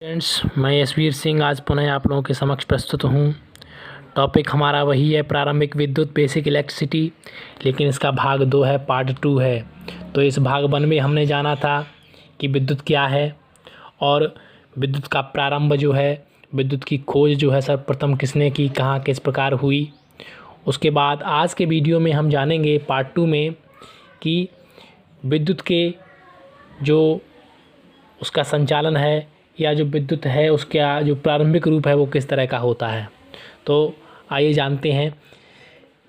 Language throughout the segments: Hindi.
फ्रेंड्स, मैं यशवीर सिंह आज पुनः आप लोगों के समक्ष प्रस्तुत हूँ। टॉपिक हमारा वही है, प्रारंभिक विद्युत, बेसिक इलेक्ट्रिसिटी, लेकिन इसका भाग 2 है, पार्ट 2 है। तो इस भाग 1 में हमने जाना था कि विद्युत क्या है और विद्युत का प्रारंभ जो है, विद्युत की खोज जो है सर्वप्रथम किसने की, कहाँ, किस प्रकार हुई। उसके बाद आज के वीडियो में हम जानेंगे पार्ट 2 में कि विद्युत के जो उसका संचालन है या जो विद्युत है उसका जो प्रारंभिक रूप है वो किस तरह का होता है। तो आइए जानते हैं।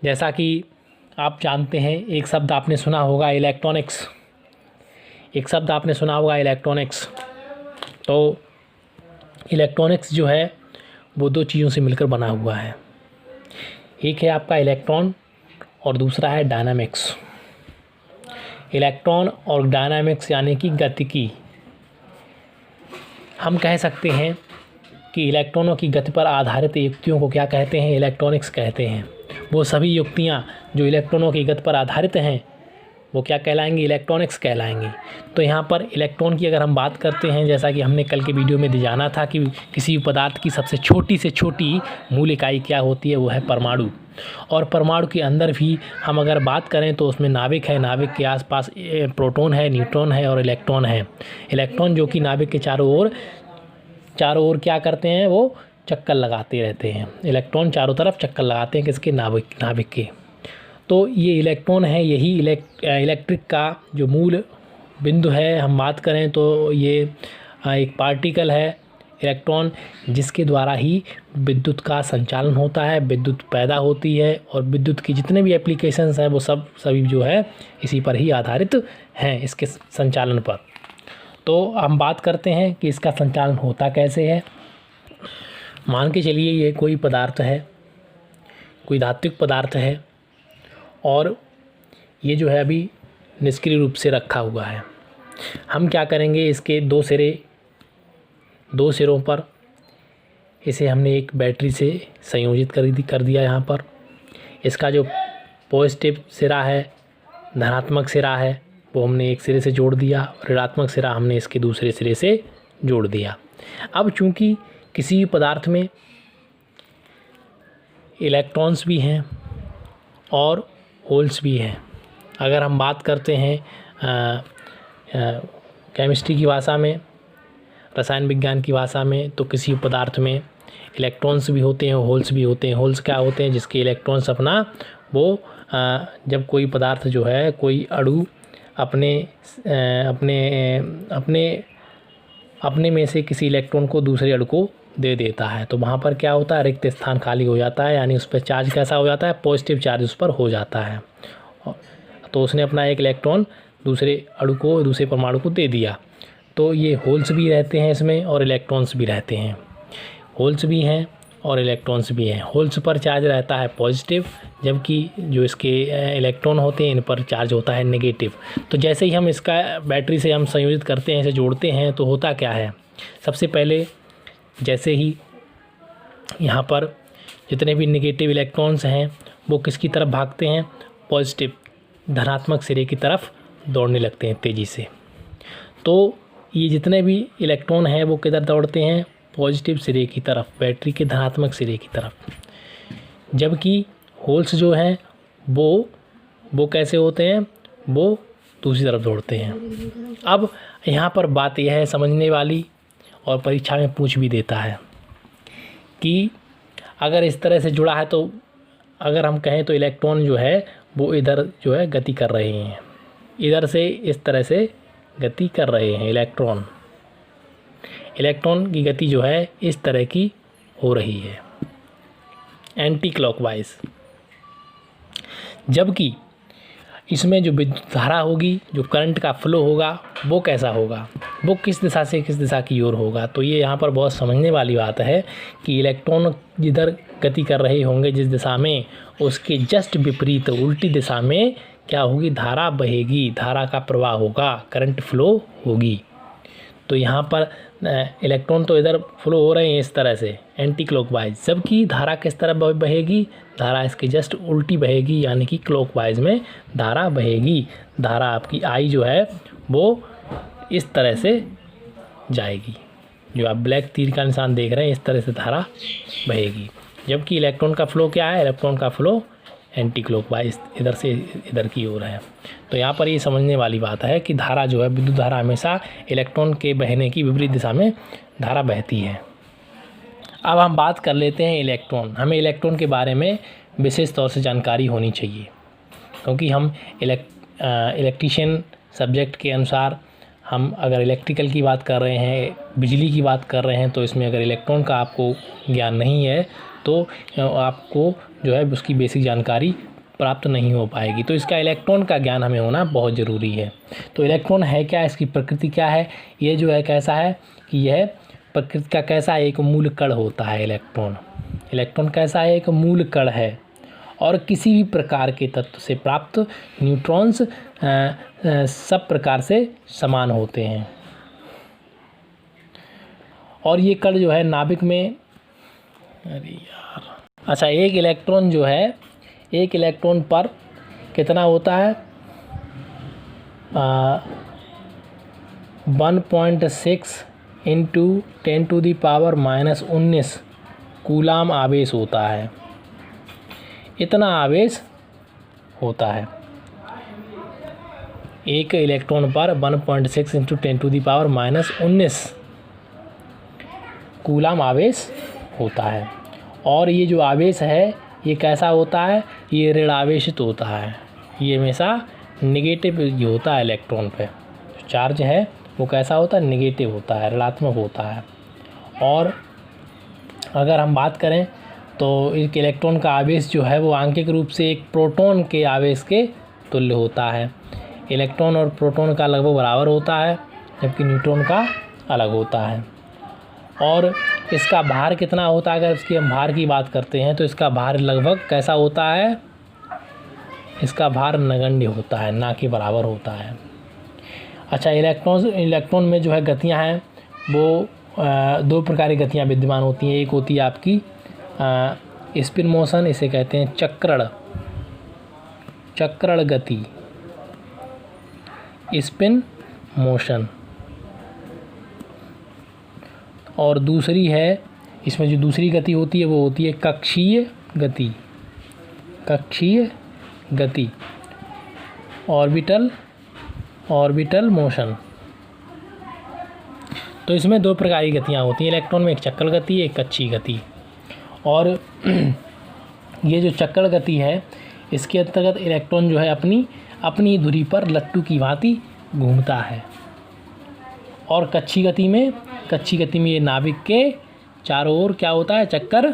जैसा कि आप जानते हैं, एक शब्द आपने सुना होगा इलेक्ट्रॉनिक्स। तो इलेक्ट्रॉनिक्स जो है वो दो चीज़ों से मिलकर बना हुआ है। एक है आपका इलेक्ट्रॉन और दूसरा है डायनामिक्स। इलेक्ट्रॉन और डायनामिक्स यानी कि गतिकी। हम कह सकते हैं कि इलेक्ट्रॉनों की गति पर आधारित युक्तियों को क्या कहते हैं, इलेक्ट्रॉनिक्स कहते हैं। वो सभी युक्तियाँ जो इलेक्ट्रॉनों की गति पर आधारित हैं वो क्या कहलाएंगी, इलेक्ट्रॉनिक्स कहलाएंगी। तो यहाँ पर इलेक्ट्रॉन की अगर हम बात करते हैं, जैसा कि हमने कल के वीडियो में जाना था कि किसी पदार्थ की सबसे छोटी से छोटी मूल इकाई क्या होती है, वो है परमाणु। और परमाणु के अंदर भी हम अगर बात करें तो उसमें नाभिक है, नाभिक के आसपास प्रोटॉन है, न्यूट्रॉन है और इलेक्ट्रॉन है। इलेक्ट्रॉन जो कि नाभिक के चारों ओर क्या करते हैं, वो चक्कर लगाते रहते हैं। इलेक्ट्रॉन चारों तरफ चक्कर लगाते हैं किसके, नाभिक के। तो ये इलेक्ट्रॉन है, यही इलेक्ट्रिक का जो मूल बिंदु है। हम बात करें तो ये एक पार्टिकल है इलेक्ट्रॉन, जिसके द्वारा ही विद्युत का संचालन होता है, विद्युत पैदा होती है और विद्युत की जितने भी एप्लीकेशंस हैं वो सभी जो है इसी पर ही आधारित हैं, इसके संचालन पर। तो हम बात करते हैं कि इसका संचालन होता कैसे है। मान के चलिए ये कोई पदार्थ है, कोई धात्विक पदार्थ है और ये जो है अभी निष्क्रिय रूप से रखा हुआ है। हम क्या करेंगे, इसके दो सिरों पर इसे हमने एक बैटरी से संयोजित कर दिया। यहाँ पर इसका जो पॉजिटिव सिरा है, धनात्मक सिरा है, वो हमने एक सिरे से जोड़ दिया, ऋणात्मक सिरा हमने इसके दूसरे सिरे से जोड़ दिया। अब चूंकि किसी भी पदार्थ में इलेक्ट्रॉन्स भी हैं और होल्स भी हैं। अगर हम बात करते हैं केमिस्ट्री की भाषा में, रसायन विज्ञान की भाषा में, तो किसी पदार्थ में इलेक्ट्रॉन्स भी होते हैं, होल्स भी होते हैं। होल्स क्या होते हैं, जिसके इलेक्ट्रॉन्स अपना वो जब कोई पदार्थ जो है, कोई अणु अपने में से किसी इलेक्ट्रॉन को दूसरे अणु को दे देता है तो वहाँ पर क्या होता है, रिक्त स्थान खाली हो जाता है, यानी उस पर चार्ज कैसा हो जाता है, पॉजिटिव चार्ज उस पर हो जाता है। तो उसने अपना एक इलेक्ट्रॉन दूसरे अणु को, दूसरे परमाणु को दे दिया। तो ये होल्स भी रहते हैं इसमें और इलेक्ट्रॉन्स भी रहते हैं। होल्स भी हैं और इलेक्ट्रॉन्स भी हैं। होल्स पर चार्ज रहता है पॉजिटिव, जबकि जो इसके इलेक्ट्रॉन होते हैं इन पर चार्ज होता है नेगेटिव। तो जैसे ही हम इसका बैटरी से हम संयोजित करते हैं, इसे जोड़ते हैं, तो होता क्या है, सबसे पहले जैसे ही यहाँ पर जितने भी नेगेटिव इलेक्ट्रॉन्स हैं वो किसकी तरफ भागते हैं, पॉजिटिव धनात्मक सिरे की तरफ दौड़ने लगते हैं तेज़ी से। तो ये जितने भी इलेक्ट्रॉन हैं वो किधर दौड़ते हैं, पॉजिटिव सिरे की तरफ, बैटरी के धनात्मक सिरे की तरफ। जबकि होल्स जो हैं वो कैसे होते हैं, वो दूसरी तरफ दौड़ते हैं। अब यहाँ पर बात यह है समझने वाली, और परीक्षा में पूछ भी देता है कि अगर इस तरह से जुड़ा है तो अगर हम कहें तो इलेक्ट्रॉन जो है वो इधर जो है गति कर रहे हैं, इधर से इस तरह से गति कर रहे हैं। इलेक्ट्रॉन की गति जो है इस तरह की हो रही है, एंटी क्लॉकवाइज। जबकि इसमें जो विद्युत धारा होगी, जो करंट का फ्लो होगा, वो कैसा होगा, वो किस दिशा से किस दिशा की ओर होगा। तो ये यहाँ पर बहुत समझने वाली बात है कि इलेक्ट्रॉन जिधर गति कर रहे होंगे जिस दिशा में, उसके जस्ट विपरीत उल्टी दिशा में क्या होगी, धारा बहेगी, धारा का प्रवाह होगा, करंट फ्लो होगी। तो यहाँ पर इलेक्ट्रॉन तो इधर फ्लो हो रहे हैं इस तरह से एंटी क्लॉकवाइज, जबकि धारा किस तरह बहेगी, धारा इसके जस्ट उल्टी बहेगी, यानी कि क्लॉकवाइज में धारा बहेगी। धारा आपकी आई जो है वो इस तरह से जाएगी। जो आप ब्लैक तीर का निशान देख रहे हैं इस तरह से धारा बहेगी। जबकि इलेक्ट्रॉन का फ्लो क्या है, इलेक्ट्रॉन का फ्लो एंटी क्लॉकवाइज इधर से इधर की ओर है। तो यहाँ पर ये समझने वाली बात है कि धारा जो है, विद्युत धारा हमेशा इलेक्ट्रॉन के बहने की विपरीत दिशा में धारा बहती है। अब हम बात कर लेते हैं इलेक्ट्रॉन। हमें इलेक्ट्रॉन के बारे में विशेष तौर से जानकारी होनी चाहिए, क्योंकि हम इलेक्ट्रीशियन सब्जेक्ट के अनुसार हम अगर इलेक्ट्रिकल की बात कर रहे हैं, बिजली की बात कर रहे हैं, तो इसमें अगर इलेक्ट्रॉन का आपको ज्ञान नहीं है तो आपको जो है उसकी बेसिक जानकारी प्राप्त नहीं हो पाएगी। तो इसका इलेक्ट्रॉन का ज्ञान हमें होना बहुत ज़रूरी है। तो इलेक्ट्रॉन है क्या, इसकी प्रकृति क्या है, ये जो है कैसा है कि यह प्रकृति का कैसा एक मूल कण होता है। इलेक्ट्रॉन कैसा है, एक मूल कण है और किसी भी प्रकार के तत्व से प्राप्त न्यूट्रॉन्स सब प्रकार से समान होते हैं। और ये कण जो है नाभिक में, अरे यार, अच्छा, एक इलेक्ट्रॉन जो है, एक इलेक्ट्रॉन पर कितना होता है, 1.6 इंटू 10⁻⁻⁻19 कूलाम आवेश होता है। इतना आवेश होता है एक इलेक्ट्रॉन पर 1.6 इंटू 10⁻⁻19 कूलाम आवेश होता है। और ये जो आवेश है ये कैसा होता है, ये ऋण आवेशित होता है। ये हमेशा निगेटिव होता है। इलेक्ट्रॉन पे चार्ज है वो कैसा होता है, निगेटिव होता है, ऋणात्मक होता है। और अगर हम बात करें तो एक इलेक्ट्रॉन का आवेश जो है वो आंकिक रूप से एक प्रोटॉन के आवेश के तुल्य होता है। इलेक्ट्रॉन और प्रोटॉन का लगभग बराबर होता है, जबकि न्यूट्रॉन का अलग होता है। और इसका भार कितना होता है, अगर इसकी हम भार की बात करते हैं तो इसका भार लगभग कैसा होता है, इसका भार नगण्य होता है, ना कि बराबर होता है। अच्छा, इलेक्ट्रॉन में जो है गतियां हैं वो दो प्रकार की गतियां विद्यमान होती हैं। एक होती है आपकी स्पिन मोशन, इसे कहते हैं चक्रण गति, स्पिन मोशन। और दूसरी है, इसमें जो दूसरी गति होती है वो होती है कक्षीय गति, ऑर्बिटल मोशन। तो इसमें दो प्रकार की गतियाँ होती हैं इलेक्ट्रॉन में, एक चक्कर गति, एक कक्षीय गति। और ये जो चक्कर गति है इसके अंतर्गत इलेक्ट्रॉन जो है अपनी धुरी पर लट्टू की भांति घूमता है। और कक्षीय गति में ये नाभिक के चारों ओर क्या होता है, चक्कर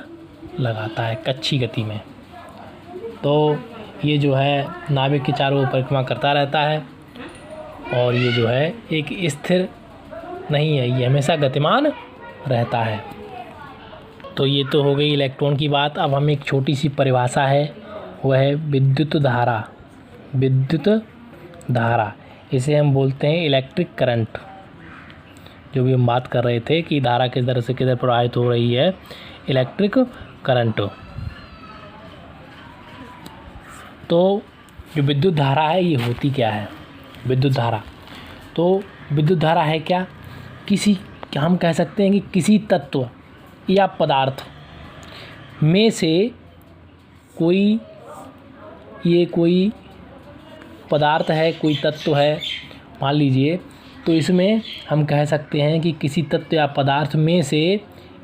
लगाता है कक्षीय गति में। तो ये जो है नाभिक के चारों ओर परिक्रमा करता रहता है और ये जो है एक स्थिर नहीं है, ये हमेशा गतिमान रहता है। तो ये तो हो गई इलेक्ट्रॉन की बात। अब हम एक छोटी सी परिभाषा है, वह है विद्युत धारा। इसे हम बोलते हैं इलेक्ट्रिक करंट। जो भी हम बात कर रहे थे कि धारा किस तरह से किधर प्रवाहित हो रही है, इलेक्ट्रिक करंट। तो जो विद्युत धारा है ये होती क्या है, विद्युत धारा है क्या, हम कह सकते हैं कि किसी तत्व या पदार्थ में से कोई पदार्थ है, कोई तत्व है मान लीजिए, तो इसमें हम कह सकते हैं कि किसी तत्व या पदार्थ में से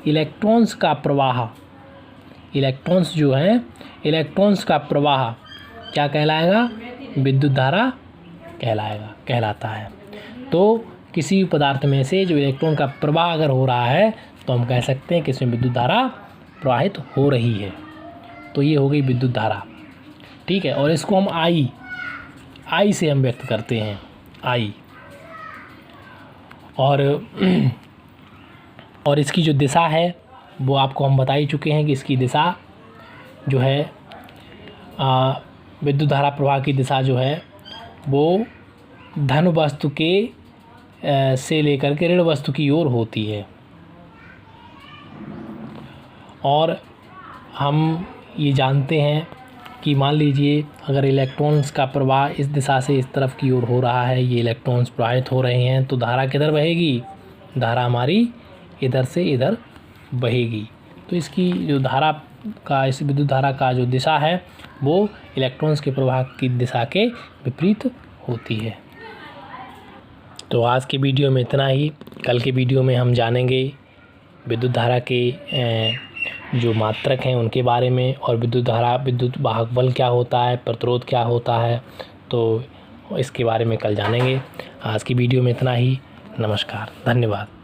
इलेक्ट्रॉन्स का प्रवाह क्या कहलाएगा, विद्युत धारा कहलाता है। तो किसी पदार्थ में से जो इलेक्ट्रॉन का प्रवाह अगर हो रहा है तो हम कह सकते हैं कि इसमें विद्युत धारा प्रवाहित हो रही है। तो ये हो गई विद्युत धारा, ठीक है। और इसको हम आई से हम व्यक्त करते हैं, आई। और इसकी जो दिशा है वो आपको हम बता ही चुके हैं कि इसकी दिशा जो है विद्युत धारा प्रवाह की दिशा जो है वो धन वस्तु के से लेकर के ऋण वस्तु की ओर होती है। और हम ये जानते हैं कि मान लीजिए अगर इलेक्ट्रॉन्स का प्रवाह इस दिशा से इस तरफ की ओर हो रहा है, ये इलेक्ट्रॉन्स प्रवाहित हो रहे हैं, तो धारा किधर बहेगी, धारा हमारी इधर से इधर बहेगी। तो इसकी जो धारा का, इस विद्युत धारा का जो दिशा है वो इलेक्ट्रॉन्स के प्रवाह की दिशा के विपरीत होती है। तो आज के वीडियो में इतना ही। कल के वीडियो में हम जानेंगे विद्युत धारा के जो मात्रक हैं उनके बारे में, और विद्युत धारा, विद्युत वाहक बल क्या होता है, प्रतिरोध क्या होता है, तो इसके बारे में कल जानेंगे। आज की वीडियो में इतना ही। नमस्कार, धन्यवाद।